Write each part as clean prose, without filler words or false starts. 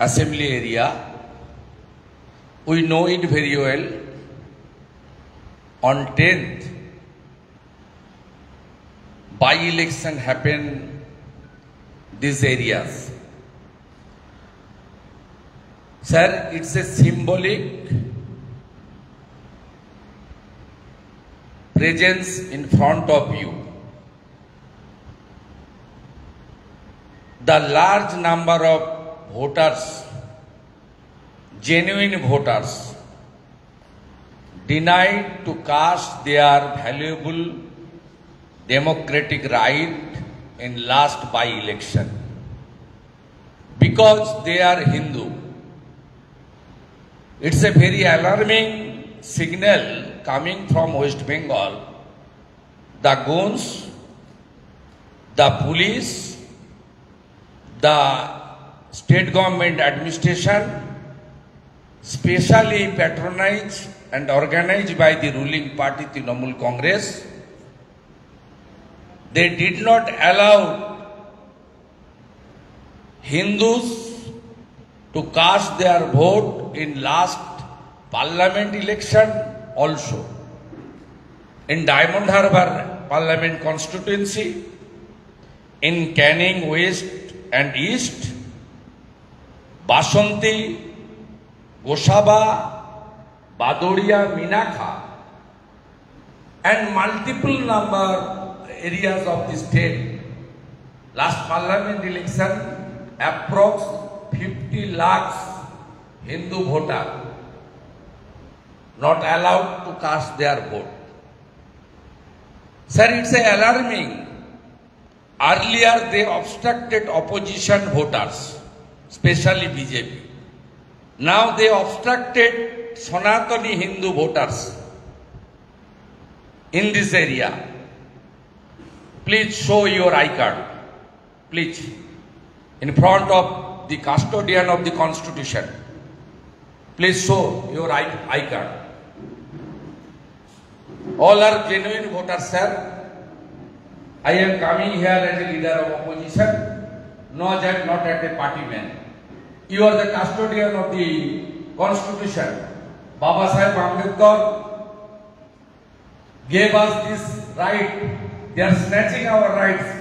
assembly area. We know it very well. On 10th, by-election happened these areas. Sir, it's a symbolic presence in front of you. The large number of voters, genuine voters, denied to cast their valuable democratic right in last by-election because they are Hindu. It's a very alarming signal coming from West Bengal. The goons, the police, the state government administration, specially patronized and organized by the ruling party Trinamool Congress, they did not allow Hindus to cast their vote in last parliament election also. In Diamond Harbour Parliament constituency, in Canning West and East, Basanti, Goshaba, Badoria, Minakha, and multiple number areas of the state. Last parliament election, approx 50 lakhs Hindu voters not allowed to cast their vote. Sir, it's alarming. Earlier they obstructed opposition voters, especially BJP. Now they obstructed Sanatani Hindu voters in this area. Please show your I card. Please. In front of the custodian of the constitution. Please show your I card. All are genuine voters, sir. I am coming here as a leader of opposition, not as a party man. You are the custodian of the constitution. Baba Saheb Ambedkar gave us this right. They are snatching our rights.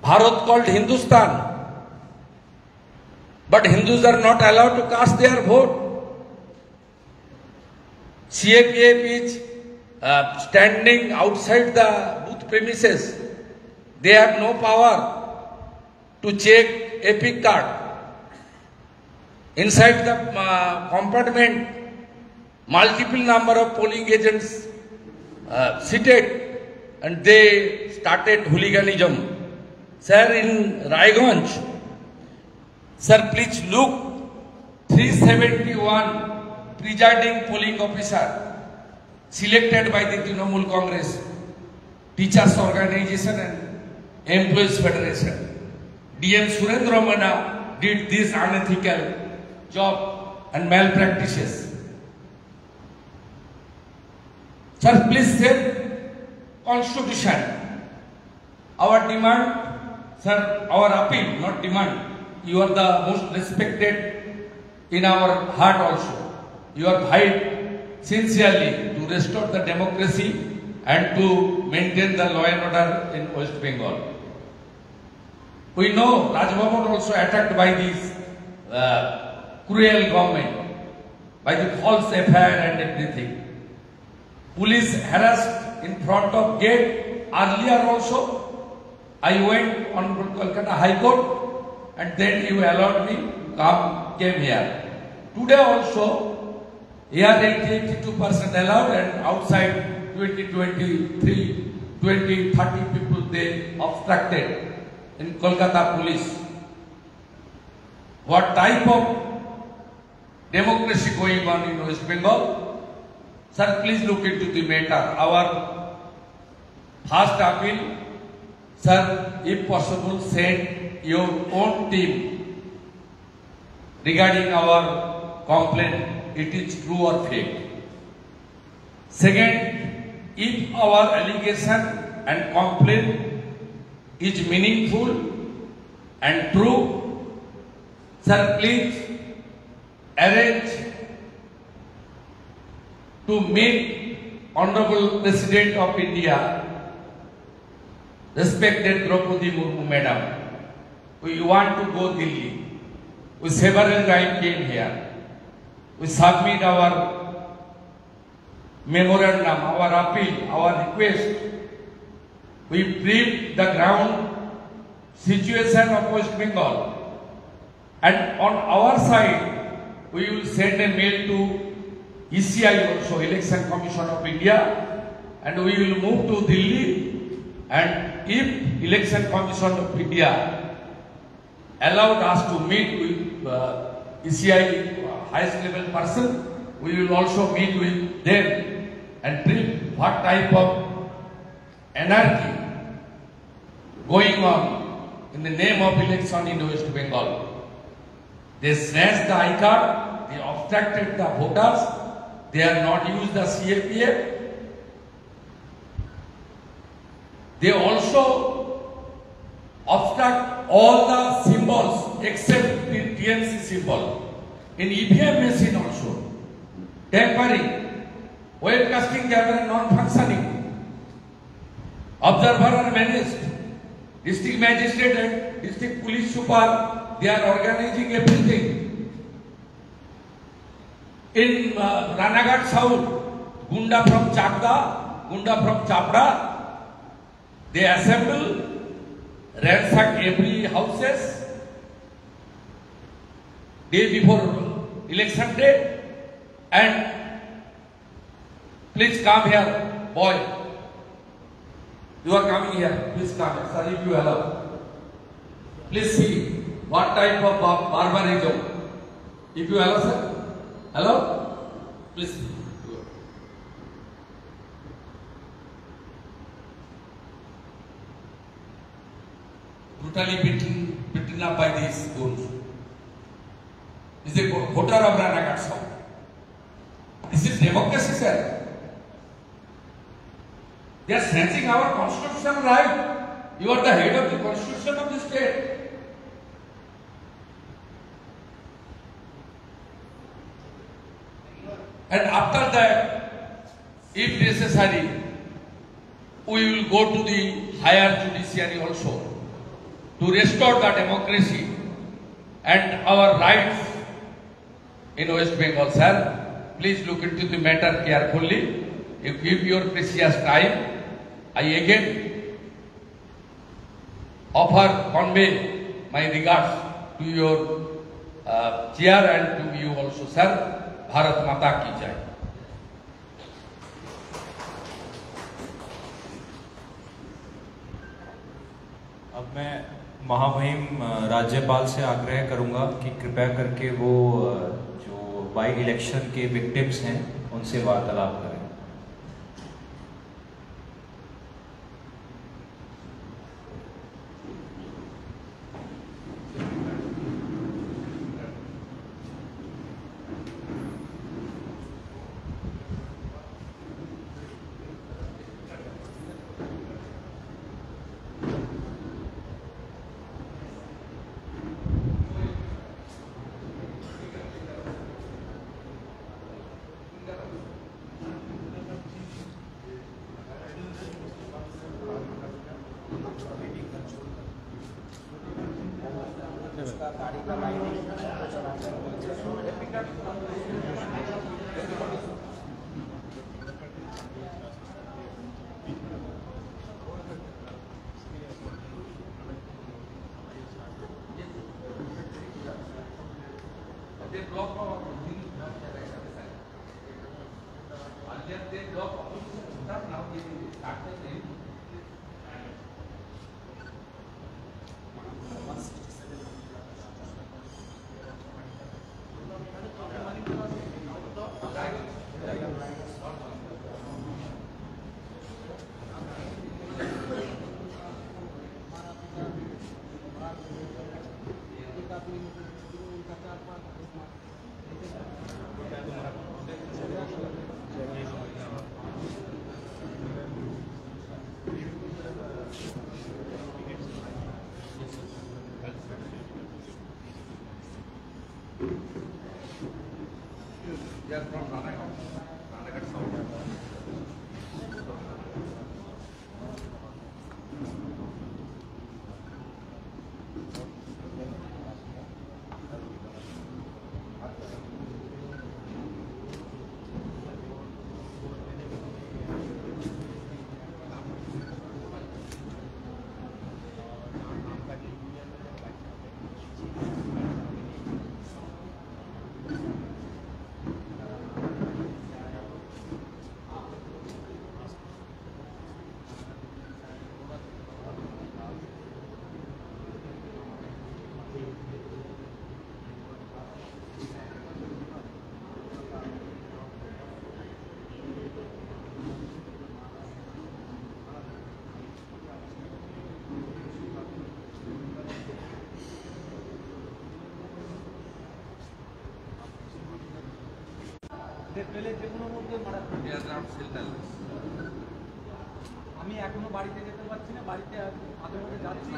Bharat called Hindustan, but Hindus are not allowed to cast their vote. CAPF is standing outside the booth premises. They have no power to check EPIC card. Inside the compartment, multiple number of polling agents seated, and they started hooliganism. Sir, in Raiganj, sir, please look, 371 presiding polling officer selected by the Trinamool Congress, Teachers Organization and Employees Federation. DM Surendra Mana did this unethical job and malpractices. Sir, please save Constitution. Our demand, sir, our appeal, not demand. You are the most respected in our heart also. You are fight sincerely to restore the democracy and to maintain the law and order in West Bengal. We know Raj Bhavan also attacked by this cruel government, by the false FIR and everything. Police harassed in front of gate. Earlier also, I went on Kolkata High Court, and then you allowed me to came here. Today also, here 82% allowed, and outside 20, 30 people they obstructed in Kolkata police. What type of democracy going on in West Bengal? Sir, please look into the matter. Our first appeal, sir, if possible, send your own team regarding our complaint. It is true or fake. Second, if our allegation and complaint is meaningful, and true. Sir, please arrange to meet Honorable President of India, respected Draupadi Murmu Madam. We want to go Delhi. We several times came here. We submit our memorandum, our appeal, our request. We brief the ground situation of West Bengal. And on our side, we will send a mail to ECI also, Election Commission of India, and we will move to Delhi. And if Election Commission of India allowed us to meet with ECI highest level person, we will also meet with them and brief what type of anarchy going on in the name of election in West Bengal. They snatched the I-card, they obstructed the voters, they are not used the CAPF. They also obstruct all the symbols except the TNC symbol. In EVM machine also, tampering, webcasting camera non-functioning, observer are managed, district magistrate and district police super, they are organizing everything. In Ranaghat South, Gunda from Chakda, Gunda from Chapra, they assemble, ransack every houses, day before election day, and please come here, boy. You are coming here, please come here, sir, if you allow. Please see what type of barbarism. If you allow, sir, allow, please. Brutally beaten up by these goons. Is a voter of Ranaghat South. This is democracy, sir. They are snatching our constitutional right. You are the head of the constitution of the state. And after that, if necessary, we will go to the higher judiciary also to restore the democracy and our rights in West Bengal, sir. Please look into the matter carefully. You give your precious time. I again convey my regards to your chair and to you also, sir. Bharat Mata ki jai. अब मैं महामहिम राज्यपाल से आग्रह करूंगा कि कृपया करके वो जो बाई इलेक्शन के विक्टिम्स हैं उनसे वार्तालाप करें। They are from Ranagat. Ranagat South. পেলে যে কোনো মধ্যে মারা They are not shelterless. আমি এখনো বাড়িতে যেতে পারছি না, বাড়িতে মাঝে মাঝে যাচ্ছি।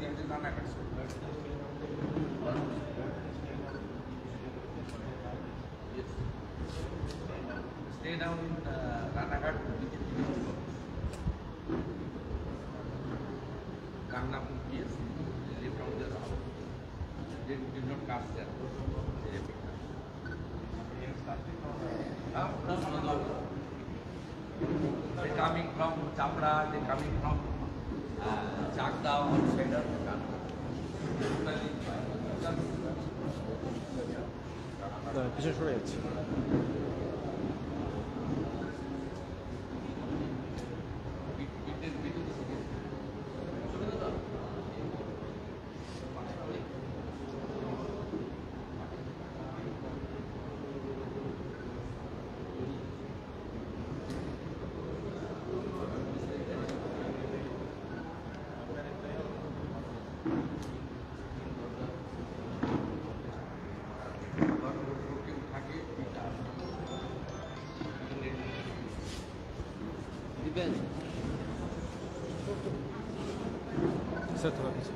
They are Ranagat South. Yes. Stay down in Ranagat. Gangnam PS. They live from their house. They did not cast there. They picked up. They coming from Chapra, they coming from Chakda or Cedar. পিছনে সরে যাচ্ছে। Sir थोड़ा पीछे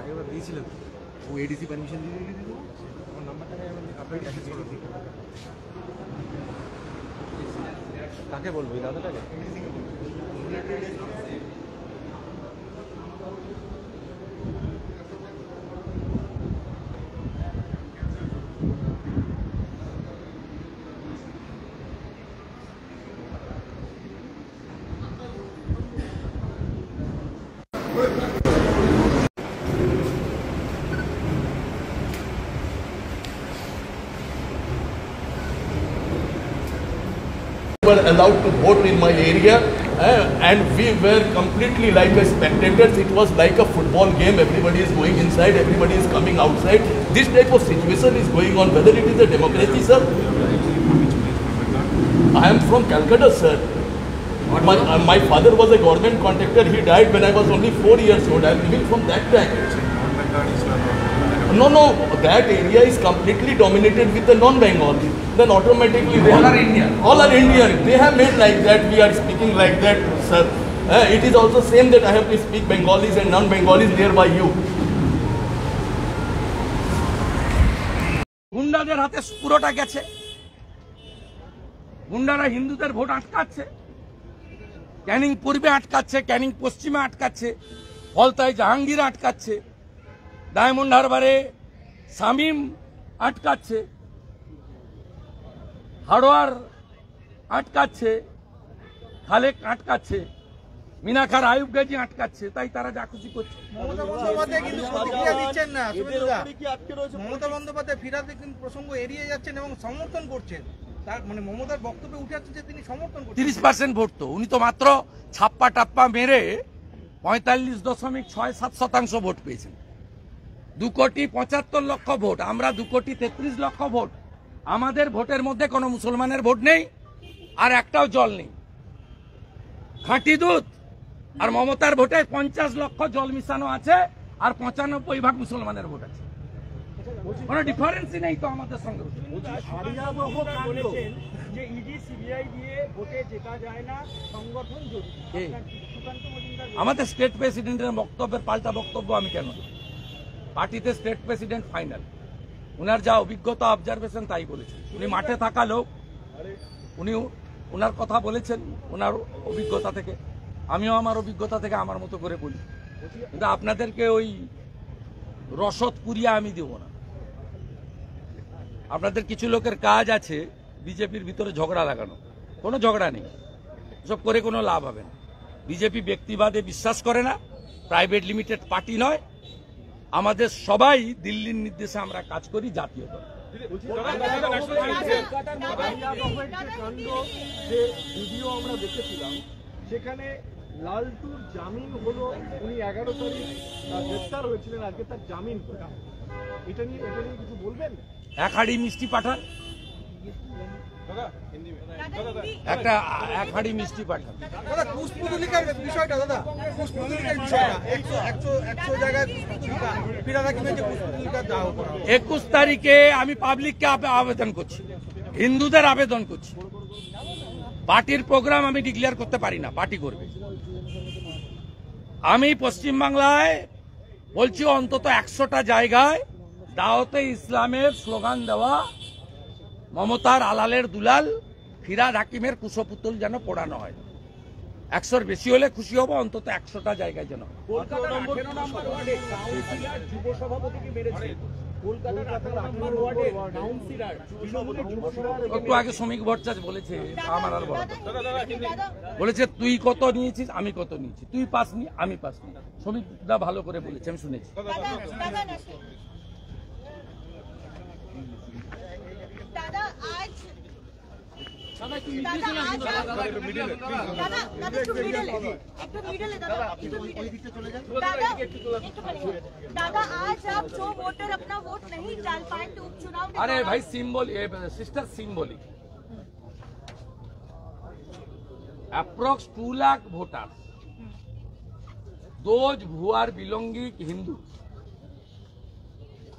আগেবার দিয়েছিলেন ও ADC permission দিয়ে দিল আমার নাম্বারটা আপনার কাছে ছিল কাকে বলবো এই দাদাটাকে were allowed to vote in my area and we were completely like a spectators. It was like a football game. Everybody is going inside, everybody is coming outside. This type of situation is going on. Whether it is a democracy, sir? I am from Calcutta, sir. My father was a government contractor. He died when I was only 4 years old. I am living from that time. No, that area is completely dominated with the non-Bengali. Then automatically they all are Indian. All are Indian. They have made like that. We are speaking like that, sir. It is also same that I have to speak Bengalis and non-Bengalis nearby you. গুন্ডাদের হাতে পুরোটা গেছে। গুন্ডারা হিন্দুদের vote আটকাচ্ছে, Canning পূর্বে আটকাচ্ছে, ক্যানিং পশ্চিমে আটকাচ্ছে, ফলতায় Jahangir আটকাচ্ছে, diamond হারবারে Shamim আটকাচ্ছে, হাড়োয়ার আটকাচ্ছে, Khalek আটকাচ্ছে, মিনাখার Ayub Gazi আটকাচ্ছে। তাই তারা যা খুশি করছে। মমতা বন্দ্যোপাধ্যায় কিন্তু প্রতিক্রিয়া দিচ্ছেন না। মমতা বন্দ্যোপাধ্যায় ফিরাতে কিন্তু প্রসঙ্গ এড়িয়ে যাচ্ছেন এবং সমর্থন করছেন। তার মানে মমতার বক্তব্যে উঠে আসছে যে তিনি সমর্থন করছেন। 30% ভোট তো উনি তো মাত্র ছাপ্পা টাপ্পা মেরে 45.67% ভোট পেয়েছেন। 2,75,00,000 ভোট, আমরা 2,33,00,000 ভোট। আমাদের ভোটের মধ্যে কোনো মুসলমানের ভোট নেই আর একটাও জল নেই, খাঁটি দুধ। আর মমতার ভোটে 50 লক্ষ জল মিশানো আছে আর 95% মুসলমানের ভোট আছে। কোনো ডিফারেন্সই নেই তো আমাদের সঙ্গে। যে ইডি সিবিআই দিয়ে ভোটে জেতা যায় না, সংগঠন জড়িত। আমাদের স্টেট প্রেসিডেন্টের বক্তব্যের পাল্টা বক্তব্য আমি কেন দেব? পার্টিতে স্টেট প্রেসিডেন্ট ফাইনাল, উনার যা অভিজ্ঞতা অবজারভেশন তাই বলেছেন। উনি মাঠে থাকা লোক, উনি ওনার কথা বলেছেন ওনার অভিজ্ঞতা থেকে। আমিও আমার অভিজ্ঞতা থেকে আমার মতো করে বলি, কিন্তু আপনাদেরকে ওই রসদ পুরিয়া আমি দেব না। আপনাদের কিছু লোকের কাজ আছে বিজেপির ভিতরে ঝগড়া লাগানো, কোনো ঝগড়া নেই, সব করে কোনো লাভ হবে না। বিজেপি ব্যক্তিবাদে বিশ্বাস করে না, প্রাইভেট লিমিটেড পার্টি নয়। আমাদের সবাই দিল্লির নির্দেশে আমরা কাজ করি, জাতীয় দল। যে ভিডিও আমরা দেখেছিলাম সেখানে লালটুর জামিন হলো, উনি 11 তারিখ গ্রেফতার হয়েছিলেন, আজকে তার জামিন। এটা নিয়ে কিছু বলবেন? এক হাঁড়ি মিষ্টি পাঠান, একটা এক হাঁড়ি মিষ্টি পাঠান। দাদা পুষ্পতুলিকার বিষয়টা, দাদা পুষ্পতুলিকার বিষয়টা 100 জায়গায় পুষ্পতুলিকা ফিরাদা কিনে যে পুষ্পতুলিকা দাও করা 21 তারিখে আমি পাবলিককে আবেদন করছি, হিন্দুদের আবেদন করছি। পার্টির প্রোগ্রাম আমি ডিক্লেয়ার করতে পারি না, পার্টি করবে। আমি পশ্চিমবাংলায় বলছি অন্তত 100টা জায়গায় দাওয়াতে ইসলামের স্লোগান দেওয়া, মমতার আলালের দুলাল, ফিরাদ হাকিমের কুশপুতুল যেন পোড়ানো হয়। 100-র বেশি হলে খুশি হব, অন্তত 100টা জায়গায় যেন। একটু আগে শ্রমিক ভট্টাচার্য বলেছে, আমার আর বলা বলেছে তুই কত নিয়েছিস আমি কত নিয়েছি, তুই পাসনি আমি পাসনি। শ্রমিকরা ভালো করে বলেছে, আমি শুনেছি। दादा आज दादा आज आप जो वोटर अपना वोट नहीं डाल पाए तो उपचुनाव। अरे भाई symbolic, sister symbolic, approx 2 lakh voters, those who are belonging Hindu,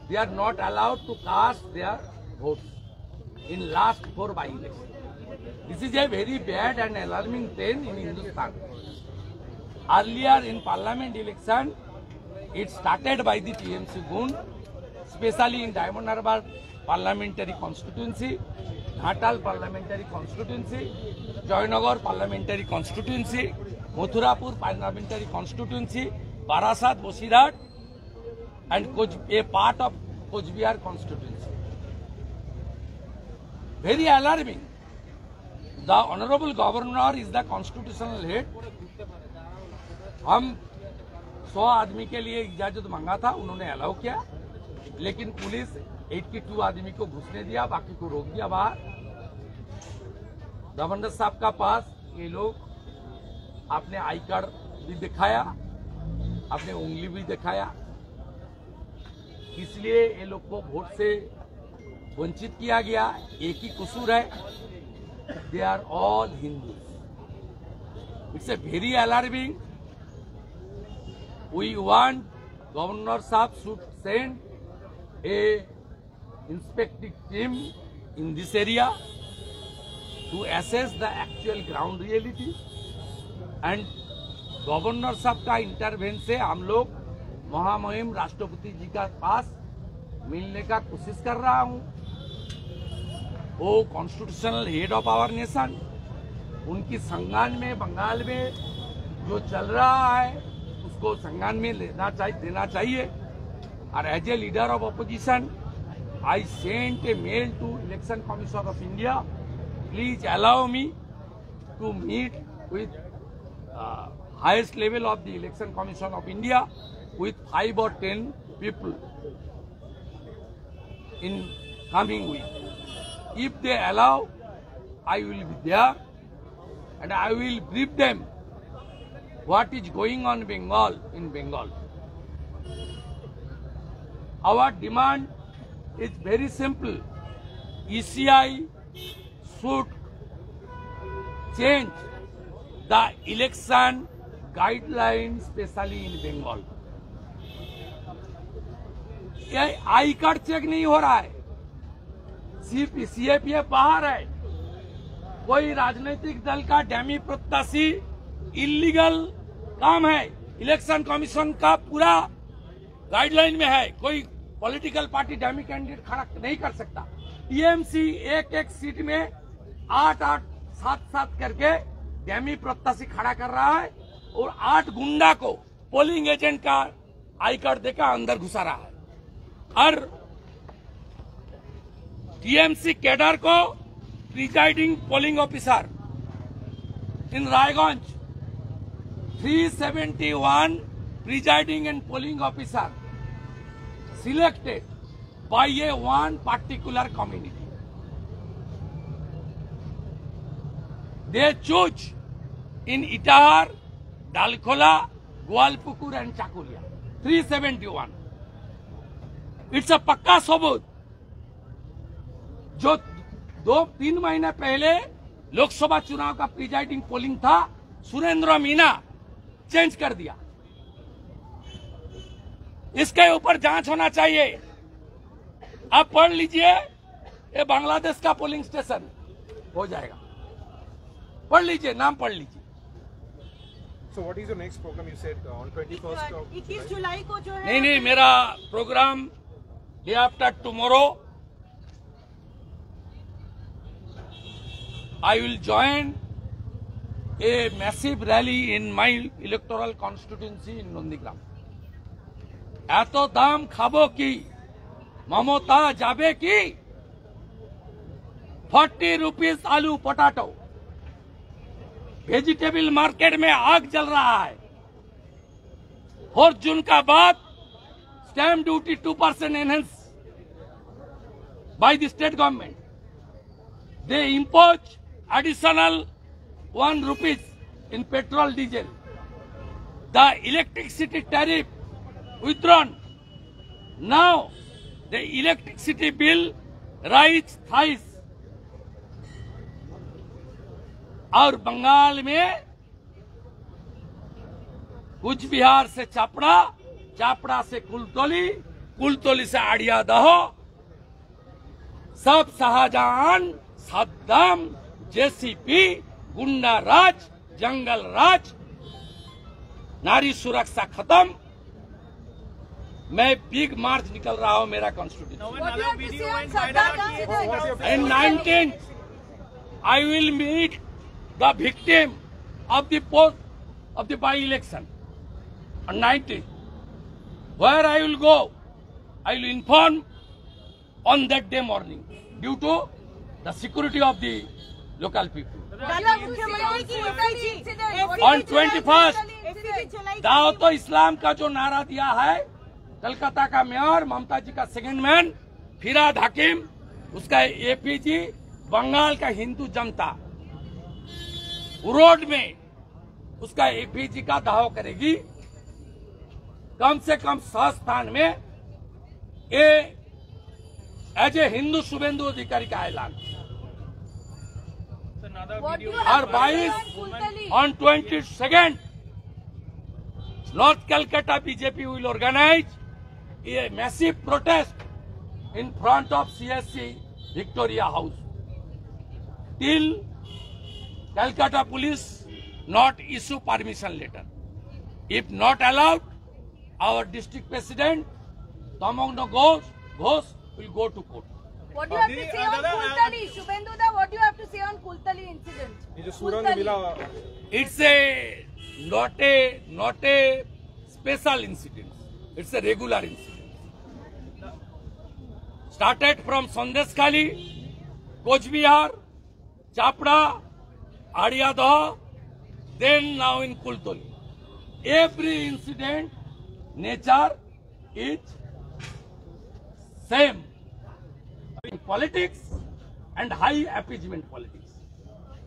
they are not allowed to cast their votes in last 4 by-elections. This is a very bad and alarming trend in Hindustan. Earlier in parliament election, It started by the TMC Gund, especially in Diamond Harbour parliamentary constituency, Ghatal parliamentary constituency, Joynagar parliamentary constituency, Mathurapur parliamentary constituency, Barasat, Bosirat, and a part of Coach Bihar constituency. Very alarming. The Honorable Governor is the constitutional head. हम 100 आदमी के लिए इजाजत मांगा था, उन्होंने allow किया, लेकिन पुलिस 82 आदमी को घुसने दिया, बाकी को रोक दिया बाहर। गवर्नर साहब का पास ये लोग अपने आई कार्ड भी दिखाया, अपने उंगली भी दिखाया, इसलिए ये लोग को वोट से वंचित किया गया। एक ही कसूर है, they are all Hindus. It's a very alarming. We want Governor Saab should send a inspecting team in this area to assess the actual ground reality, and Governor Saab का इंटरवेंशन से हम लोग महामहिम राष्ट्रपति जी का पास मिलने का कोशिश कर रहा हूं। वो constitutional head of our nation, उनकी संज्ञान में बंगाल में जो चल रहा है उसको संज्ञान में देना चाहिए। और as a leader of opposition I sent a mail to election commission of India, please allow me to meet with highest level of the election commission of India with 5 or 10 people in coming week. If they allow, I will be there and I will brief them what is going on in Bengal. Our demand is very simple. ECI should change the election guidelines, especially in Bengal. ये I card check नहीं हो रहा है, CAPF बाहर है। कोई राजनीतिक दल का डैमी प्रत्याशी इलीगल काम है, इलेक्शन कमीशन का पूरा गाइडलाइन में है। कोई पॉलिटिकल पार्टी डैमी कैंडिडेट खड़ा नहीं कर सकता। टीएमसी एक सीट में 8-8, 7-7 करके डैमी प्रत्याशी खड़ा कर रहा है और 8 गुंडा को पोलिंग एजेंट का आई कार्ड देकर अंदर घुसा रहा है। और टीएमसी कैडर को presiding polling officer in Raiganj 371 presiding and polling officer selected by a one particular community. They choose in Itahar, Dalkola, Gwalpukur and Chakulia. 371. It's a पक्का सबूत। जो 2-3 महीने पहले लोकसभा चुनाव का प्रिजाइडिंग पोलिंग था, सुरेंद्र मीना चेंज कर दिया। इसके ऊपर जांच होना चाहिए। आप पढ़ लीजिए, ये बांग्लादेश का पोलिंग स्टेशन हो जाएगा। पढ़ लीजिए, नाम पढ़ लीजिए। So what is your next program? You said on 21st of 21 जुलाई को जो है नहीं, मेरा programme day after tomorrow I will join a massive rally in my electoral constituency in Nondigram. এত দাম খাবো কি, মমতা যাবে কি? 40 रुपीस आलू पोटैटो। वेजिटेबल मार्केट में आग जल रहा है। 4 जून का बाद stamp duty 2% enhance by the state government. They impose additional 1 rupees in petrol, diesel. The electricity tariff withdrawn. Now the electricity bill rise thrice. और बंगाल में कूच बिहार से चापड़ा, चापड़ा से कुलतोली, कुलतोली से आड़िया दहो, सब शाहजहां, सद्दाम, जेसीपी, गुंडा राज, जंगल राज, नारी सुरक्षा खत्म, मैं बिग मार्च निकल रहा हूं मेरा constitution What do you have to say on Sardar incident? in 19th I will meet the victim of the by-election on 19th. Where I will go, I will inform on that day morning due to the security of the local people. दादा मुख्यमंत्री की FPG incident. On 21st, FPG चलाई दाओ तो इस्लाम का जो नारा दिया है कलकत्ता का मेयर ममता जी का सेकंड मैन फिराद हकीम, उसका एपीजी बंगाल का हिंदू जनता रोड में उसका एपीजी का दावा करेगी। कम से कम 100 स्थान में ये एज ए हिंदू शुभेंदु अधिकारी का ऐलान। What do you और have to say 22 on Kultali? on 22nd North Calcutta BJP will organize a massive protest in front of CSC Victoria House till Calcutta police not issue permission letter. If not allowed, our district president Tamangno Ghosh will go to court. What do you have to say on Kultali? Shubhendu da, what do you have to say on Kultali incident? ये जो सुरंग मिला It's a not a special incident. It's a regular incident. Started from Sandeshkhali, Coach Bihar, Chapra, Adiyadah, then now in Kultali. Every incident, nature is same. In politics and high appeasement politics.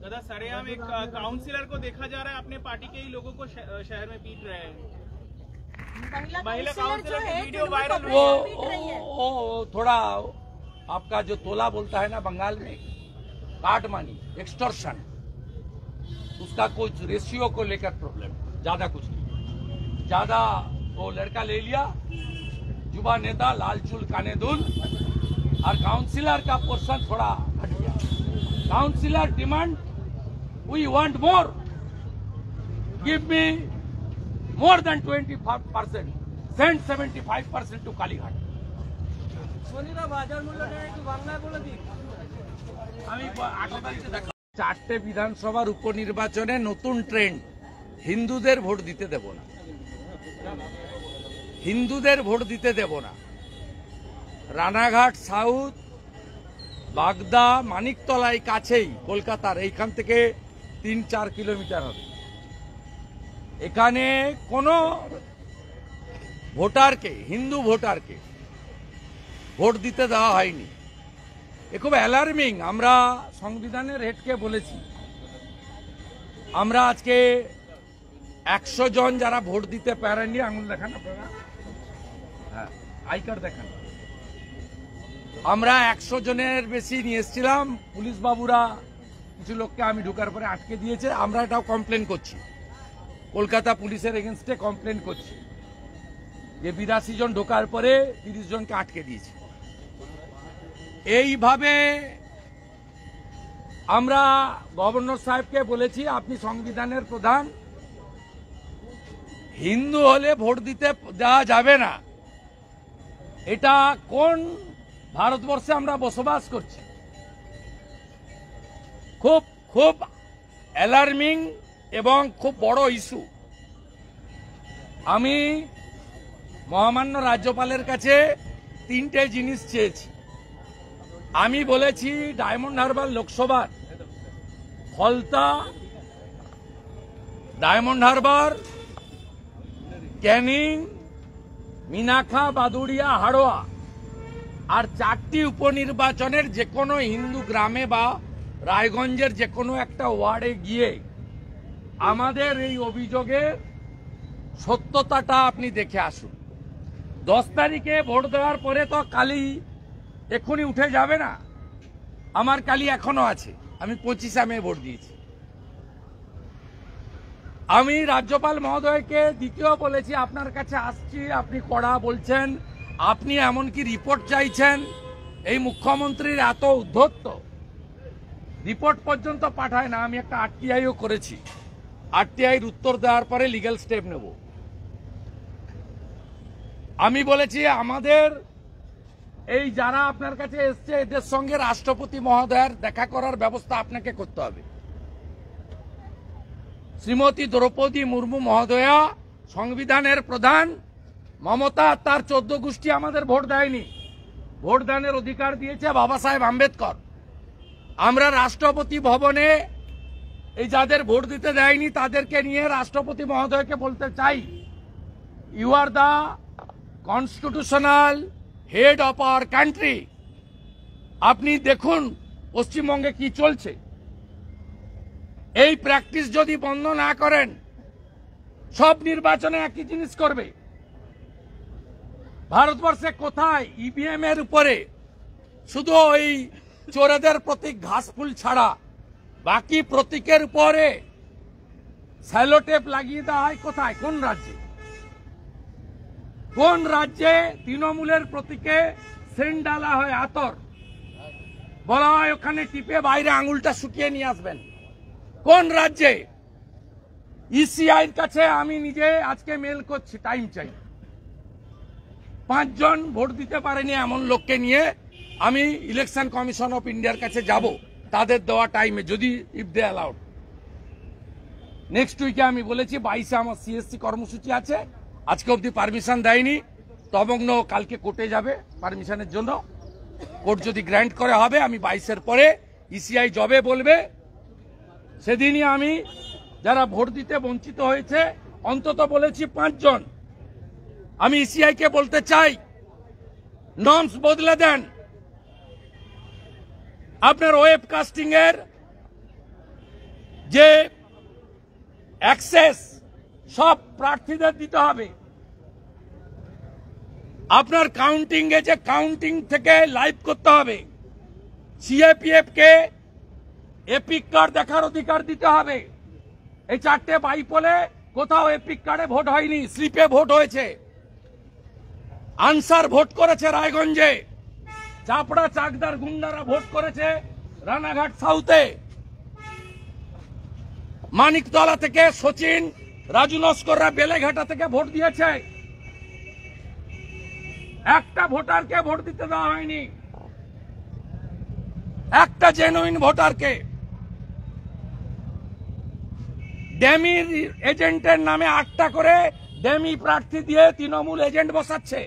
दादा सरेआम एक councillor को देखा जा रहा है अपने party के ही लोगों को शहर में पीट रहे हैं। महिला काउंसिलर की वीडियो वायरल हुई है। वो थोड़ा आपका जो तोला बोलता है ना बंगाल में काट मानी एक्सटॉर्शन, उसका कुछ रेशियो को लेकर प्रॉब्लम, ज्यादा कुछ नहीं। ज्यादा वो लड़का ले लिया, युवा नेता लाल चूल काने दूल, और काउंसिलर का पोर्शन थोड़ा हट गया। Councillor demand we want more, give me more than 25%, send 75% to Kalighat. চারটে বিধানসভার উপনির্বাচনে নতুন ট্রেন্ড, হিন্দুদের ভোট দিতে দেব না, হিন্দুদের ভোট দিতে দেব না। রানাঘাট সাউথ, বাগদা, মানিকতলাই কাছেই কলকাতার, এইখান থেকে 3-4 কিলোমিটার হবে। এখানে কোনো ভোটারকে, হিন্দু ভোটারকে ভোট দিতে দেওয়া হয়নি। এ খুব অ্যালার্মিং। আমরা সংবিধানের হেডকে বলেছি, আমরা আজকে 100 জন যারা ভোট দিতে পারেননি, আঙুল দেখান আপনারা, হ্যাঁ আই কার্ড দেখান, আমরা 100 জনের বেশি নিয়ে এসেছিলাম। পুলিশ বাবুরা কিছু লোককে আমি ঢোকার পরে আটকে দিয়েছে। আমরা এটাও কমপ্লেন করছি, কলকাতা পুলিশের এগেনস্টে কমপ্লেন করছি যে 82 জন ঢোকার পরে 30 জনকে আটকে দিয়েছে। এইভাবে আমরা গভর্নর সাহেবকে বলেছি, আপনি সংবিধানের প্রধান, হিন্দু হলে ভোট দিতে দেওয়া যাবে না। এটা কোন ভারতবর্ষে আমরা বসবাস করছি? খুব খুব অ্যালার্মিং এবং খুব বড় ইস্যু। আমি মহামান্য রাজ্যপালের কাছে 3টে জিনিস চেয়েছি। আমি বলেছি ডায়মন্ড হারবার লোকসভার ফলতা, ডায়মন্ড হারবার, ক্যানিং, মিনাখা, বাদুড়িয়া, হাড়োয়া আর 4টি উপনির্বাচনের যে কোনো হিন্দু গ্রামে বা রায়গঞ্জের যে কোনো একটা ওয়ার্ডে গিয়ে আমাদের এই অভিযোগের সত্যতাটা আপনি দেখে আসুন। 10 তারিখে ভোট দেওয়ার পরে তো কালি এক্ষুনি উঠে যাবে না, আমার কালি এখনো আছে। আমি 25 মে ভোট দিয়েছি। আমি রাজ্যপাল মহোদয়কে দ্বিতীয় বলেছি, আপনার কাছে আসছি, আপনি কড়া বলছেন, আপনি এমনকি রিপোর্ট চাইছেন। এই মুখ্যমন্ত্রীর এত উদ্ধত্ত, রিপোর্ট পর্যন্ত পাঠায় না। আমি একটা আরটিআইও করেছি, আরটিআইর উত্তর দেওয়ার পরে লিগ্যাল স্টেপ নেব। আমি বলেছি আমাদের এই যারা আপনার কাছে এসছে এদের সঙ্গে রাষ্ট্রপতি মহোদয়ের দেখা করার ব্যবস্থা আপনাকে করতে হবে। শ্রীমতী দ্রৌপদী মুর্মু মহোদয়া সংবিধানের প্রধান, মমতা তার 14 গোষ্ঠী আমাদের ভোট দেয়নি, ভোট দানের অধিকার দিয়েছে বাবা সাহেব আম্বেদকর। আমরা রাষ্ট্রপতি ভবনে এই যাদের ভোট দিতে দেয়নি তাদেরকে নিয়ে রাষ্ট্রপতি মহোদয়কে বলতে চাই, you are the constitutional head of our country. আপনি দেখুন পশ্চিমবঙ্গে কি চলছে। এই প্র্যাকটিস যদি বন্ধ না করেন সব নির্বাচনে একই জিনিস করবে। ভারতবর্ষে কোথায় ইভিএম এর উপরে শুধু ওই চোরেদের প্রতীক ঘাসফুল ছাড়া বাকি প্রতীকের উপরে স্যালোটেপ লাগিয়ে দেওয়া হয়? কোথায়, কোন রাজ্যে? কোন রাজ্যে তৃণমূলের প্রতীকে সেন্ট ডালা হয় আতর, বলা হয় ওখানে টিপে বাইরে আঙুলটা শুকিয়ে নিয়ে আসবেন? কোন রাজ্যে? ইসিআইর কাছে আমি নিজে আজকে মেল করছি, টাইম চাই। 5 জন ভোট দিতে পারেনি এমন লোককে নিয়ে আমি ইলেকশন কমিশন অফ ইন্ডিয়ার কাছে যাব তাদের দেওয়া টাইমে, যদি ইফ দে অ্যালাউড। নেক্সট উইকে আমি বলেছি 22-এ আমার সিএসসি কর্মসূচি আছে, আজকে অবধি পারমিশন দেয়নি। তমগ্ন কালকে কোর্টে যাবে পারমিশনের জন্য, কোর্ট যদি গ্র্যান্ট করে হবে। আমি 22-এর পরে ইসিআই জবে বলবে সেদিনই আমি যারা ভোট দিতে বঞ্চিত হয়েছে অন্তত বলেছি 5 জন। আমি ইসিআই কে বলতে চাই নর্মস বদলে দেন। আপনার ওয়েব কাস্টিং এর যে অ্যাক্সেস সব প্রার্থীদের দিতে হবে। আপনার কাউন্টিং এ যে কাউন্টিং থেকে লাইভ করতে হবে। সিএপিএফ কে এপিক কার্ড দেখার অধিকার দিতে হবে। এই 4টে বাইপোলে কোথাও এপিক কার্ডে ভোট হয়নি, স্লিপে ভোট হয়েছে। আনসার ভোট করেছে রায়গঞ্জে, চাপড়া চাকদার গুন্ডারা ভোট করেছে রানাঘাট সাউথে। মানিকতলা থেকে সচিন, রাজু নস্কররা বেলেঘাটা থেকে ভোট দিয়েছে। একটা ভোটারকে ভোট দিতে দেওয়া হয়নি, একটা জেনুইন ভোটারকে। ডেমি এজেন্টের নামে 8টা করে ডেমি প্রার্থী দিয়ে তৃণমূল এজেন্ট বসাচ্ছে।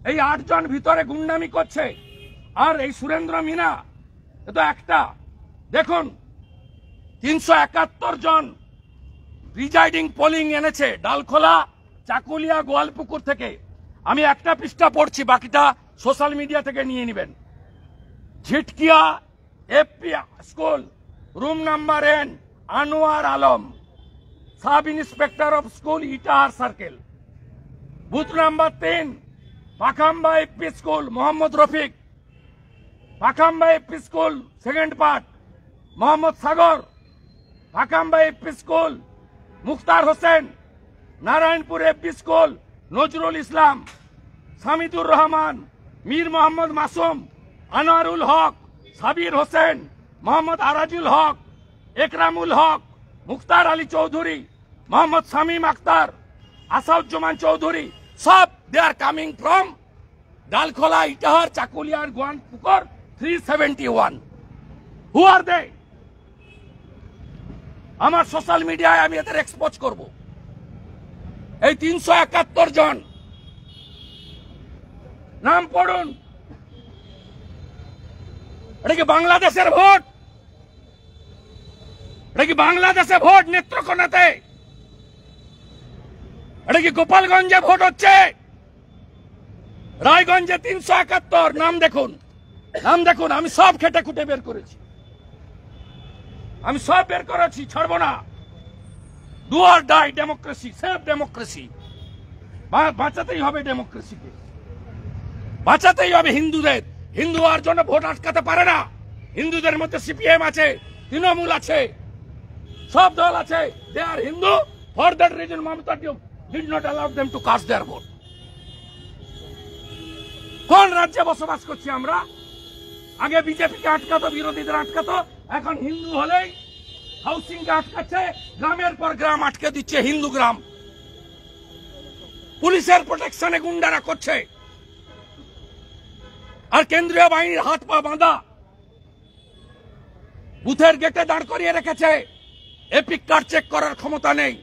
এই 8 জন ভিতরে গুন্ডামি করছে। আর এই সুরেন্দ্র মিনা এ তো একটা। দেখুন 371 জন প্রিজাইডিং পোলিং এনেছে ডালখোলা, চাকুলিয়া, গোয়ালপুকুর থেকে। আমি একটা পৃষ্ঠা পড়ছি, বাকিটা সোশ্যাল মিডিয়া থেকে নিয়ে নেবেন। Jhitkia FP school, room number N, Anwar Alam, sub inspector of school, Itahar circle. Booth number 3, Pakhamba FP school, Mohammad Rafiq. Pakhamba FP school second part, Mohammad Sagar. Pakhamba FP school, Mukhtar Hossain. Narayanpur FP school, Nazrul Islam, Samidur Rahman, Mir Mohammad Masum, Anwarul Haque, Sabir Hossain, Mohammad Arajul Haque, Ekramul Haque, Mukhtar Ali Chowdhury, Mohammad Shamim Akhtar, Asauzzaman Chowdhury. সব they are coming from Dalkhola, Itahar, Chakulia, Goalpokhar 371। হু আর দে? আমার সোশ্যাল মিডিয়ায় আমি এদের এক্সপোজ করব। এই 371 জন নাম পড়ুন। এটা কি বাংলাদেশের ভোট? এটা কি বাংলাদেশে ভোট নেত্রকোনাতে? এটা কি গোপালগঞ্জে ভোট হচ্ছে? রায়গঞ্জে 371। নাম দেখুন, নাম দেখুন। আমি সব খেটে খুঁটে বের করেছি, আমি সব বের করেছি, ছাড়বো না। Do or die democracy, save democracy. বাঁচাতেই হবে ডেমোক্রেসিকে, বাঁচাতেই হবে হিন্দুদের। হিন্দু আর জন্য ভোট আটকাতে পারে না। হিন্দুদের মধ্যে সিপিএম আছে, তৃণমূল আছে, সব দল আছে। They are Hindu. For that reason Mamata did not allow them to cast their vote. কোন রাজ্যে বসবাস করছি আমরা? আগে বিজেপিকে আটকাতো, বিরোধীদের আটকাতো, এখন হিন্দু হলেই হাউসিং কে আটকাচ্ছে। গ্রামের পর গ্রাম আটকে দিচ্ছে, হিন্দু গ্রাম। পুলিশের প্রোটেকশনে গুন্ডারা করছে, আর কেন্দ্রীয় বাহিনীর হাত পা বাঁধা, বুথের গেটে দাঁড় করিয়ে রেখেছে। এপিক কার্ড চেক করার ক্ষমতা নেই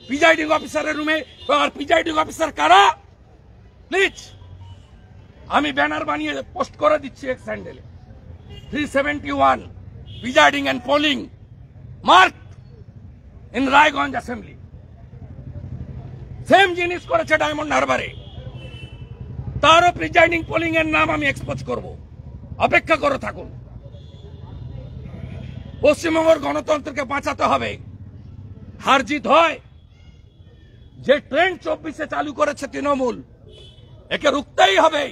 প্রিজাইডিং অফিসারের রুমে। আর প্রিজাইডিং অফিসার কারা? প্লিজ, আমি ব্যানার বানিয়ে পোস্ট করে দিচ্ছি এক্স হ্যান্ডেলে। 371 presiding and polling mark in Raiganj assembly. Same জিনিস করেছে ডায়মন্ড হারবারে। তারও প্রিজাইডিং পোলিং এর নাম আমি এক্সপোজ করব, অপেক্ষা করে থাকুন। পশ্চিমবঙ্গের গণতন্ত্রকে বাঁচাতে হবে। হার জিত হয়, যে ট্রেন্ড 24-এ চালু করেছে তৃণমূল, একে রুখতেই হবে।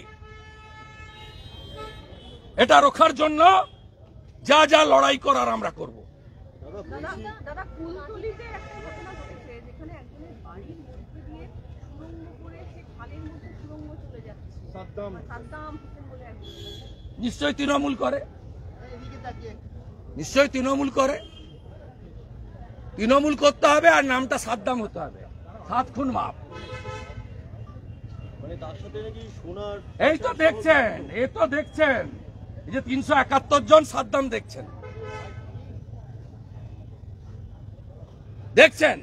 এটা রোখার জন্য যা যা লড়াই করার আমরা করব। দাদা কুলতলিতে একটা ঘটনা ঘটেছে, যেখানে একজনের বাড়ির মধ্যে দিয়ে সুড়ঙ্গ করে সে খালের মধ্যে সুড়ঙ্গ চলে যাচ্ছে। সাদ্দাম হোসেন বলে একজন। নিশ্চয়ই তৃণমূল করে, নিশ্চয়ই তৃণমূল করে। তৃণমূল করতে হবে আর নামটা সাদ্দাম হতে হবে। 7 খুন মাপ। এই তো দেখছেন, এই তো দেখছেন, এই যে 371 জন সাদ্দাম দেখছেন, দেখছেন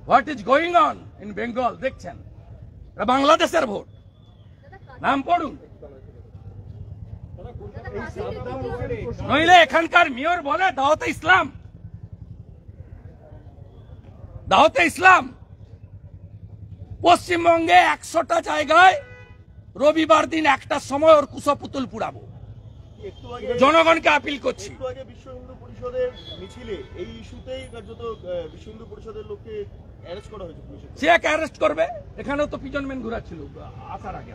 what is going on in Bengal. দেখছেন, বাংলাদেশের ভোট। নাম পড়ুন, নইলে এখানকার মেয়র বলে দাওয়াতে ইসলাম। দাওয়াতে ইসলাম পশ্চিমবঙ্গে 100টা জায়গায় রবিবার দিন 1টার সময় ওর কুশপুতুল পুড়াবো। জনগণকে আপিল করছি। বিশ্ব হিন্দু পরিষদের মিছিলে এই ইস্যুতেই কার্যত বিশ্ব হিন্দু পরিষদের লোককে অ্যারেস্ট করা হয়েছে পুলিশ। সে অ্যারেস্ট করবে, এখানেও তো পিজনম্যান ঘোরাচ্ছিল আসার আগে।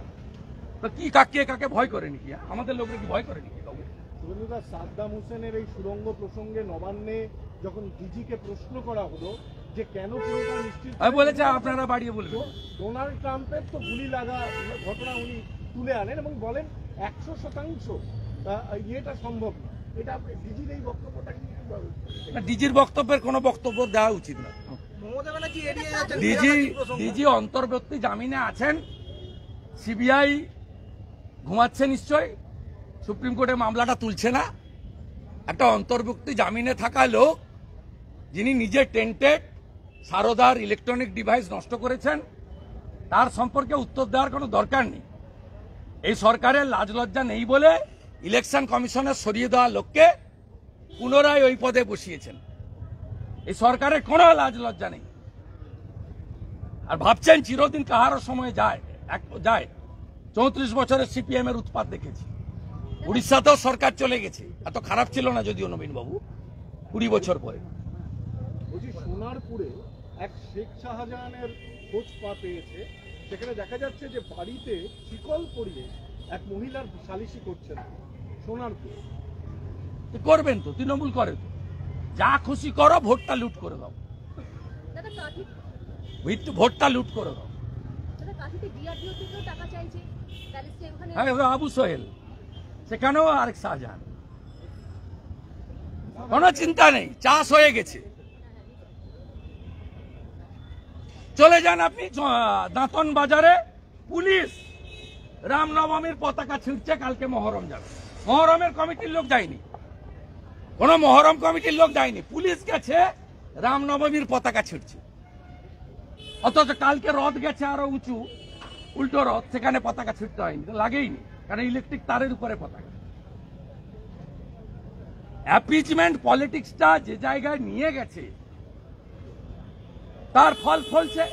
তো কি কাকে ভয় করে নাকি? আমাদের লোকরা কি ভয় করে নাকি? সাদ্দাম হোসেনের এই সুড়ঙ্গ প্রসঙ্গে নবান্নে যখন ডিজিকে প্রশ্ন করা হলো যে কেন পুরোটা নিশ্চিত, বলেছে আপনারা বাড়িয়ে বলবেন। ডোনাল্ড ট্রাম্পের তো গুলি লাগা ঘটনা উনি তুলে আনেন এবং বলেন 100% এটা সম্ভব না। এটা ডিজির এই বক্তব্যটা কি? ডিজির বক্তব্যের কোনো বক্তব্য দেওয়া উচিত না। ডিজি অন্তর্বর্তী জামিনে আছেন, সিবিআই ঘুমাচ্ছে নিশ্চয়, সুপ্রিম কোর্টে মামলাটা তুলছে না। একটা অন্তর্বর্তী জামিনে থাকা লোক, যিনি নিজে টেন্টেড সারদার ইলেকট্রনিক ডিভাইস নষ্ট করেছেন, তার সম্পর্কে উত্তর দেওয়ার কোনো দরকার নেই। এই সরকারের লাজ লজ্জা নেই বলে ইলেকশন কমিশনের সরিয়ে দেওয়া লোককে পুনরায় ওই পদে বসিয়েছেন। এই সরকারের কোনো লাজ লজ্জা নেই। আর ভাবছেন চিরদিন কাহারও সময় যায়। 34 বছরের সিপিএম এর উৎপাত দেখেছি। উড়িষ্যাতেও সরকার চলে গেছে, এত খারাপ ছিল না যদিও নবীন বাবু 20 বছর পরে। সোনারপুরে এক শেখ শাহজাহানের খোঁজ পেয়েছে, সেখানে দেখা যাচ্ছে যে বাড়িতে শিকল পরিয়ে এক মহিলার সালিশি করছেন সোনারপুরে। করবেন তো, তৃণমূল করে তো, যা খুশি করো, ভোটটা লুট করে দাও, ভোটটা লুট করে দাও। আবু সোহেল, সেখানেও আরেক শাহজাহান। কোনো চিন্তা নেই, চাষ হয়ে গেছে। চলে যান আপনি দাঁতন বাজারে, পুলিশ রামনবমীর পতাকা ছিঁড়ছে, কালকে মহরম যাবে। মহরমের কমিটির লোক যায়নি, কোন মহরম কমিটির লোক যায়নি, পুলিশ গেছে রামনবমীর পতাকা ছিঁড়ছে। অথচ কালকে রথ গেছে আরো উঁচু, উল্টো রথ, সেখানে পতাকা ছিঁড়তে হয়নি, লাগেইনি, কারণ ইলেকট্রিক তারের উপরে পতাকা। অ্যাপিচমেন্ট পলিটিক্সটা যে জায়গায় নিয়ে গেছে, তার ফল ফলছে।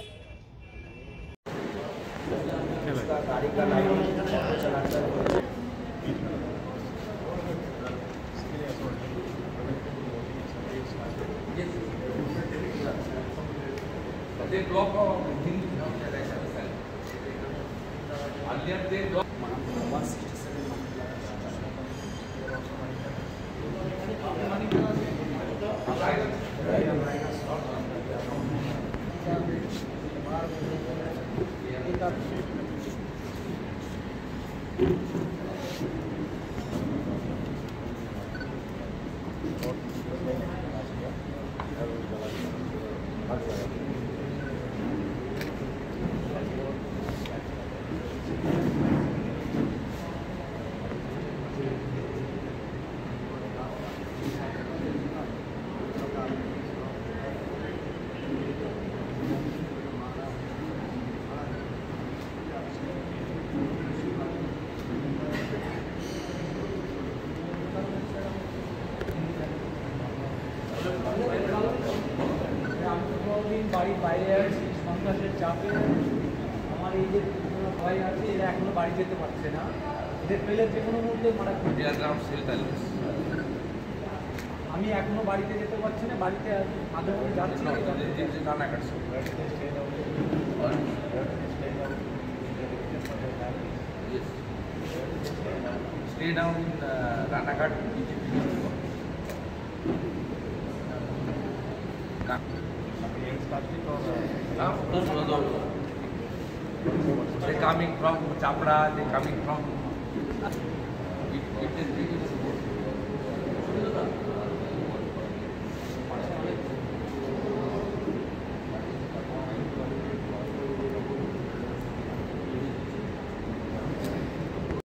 বাড়ির বাইরে আছি, সন্ত্রাসের চাপে আমার এই যে ভয় আছে, এরা এখনো বাড়ি যেতে পারছে না, এদের পেলে যে কোনো মুহূর্তে মারা করবে। আমি এখনো বাড়িতে যেতে পারছি না, বাড়িতে মাঝে মাঝে যাচ্ছি না। Stay down in Ranaghat. They coming from Chapra, they coming from. It is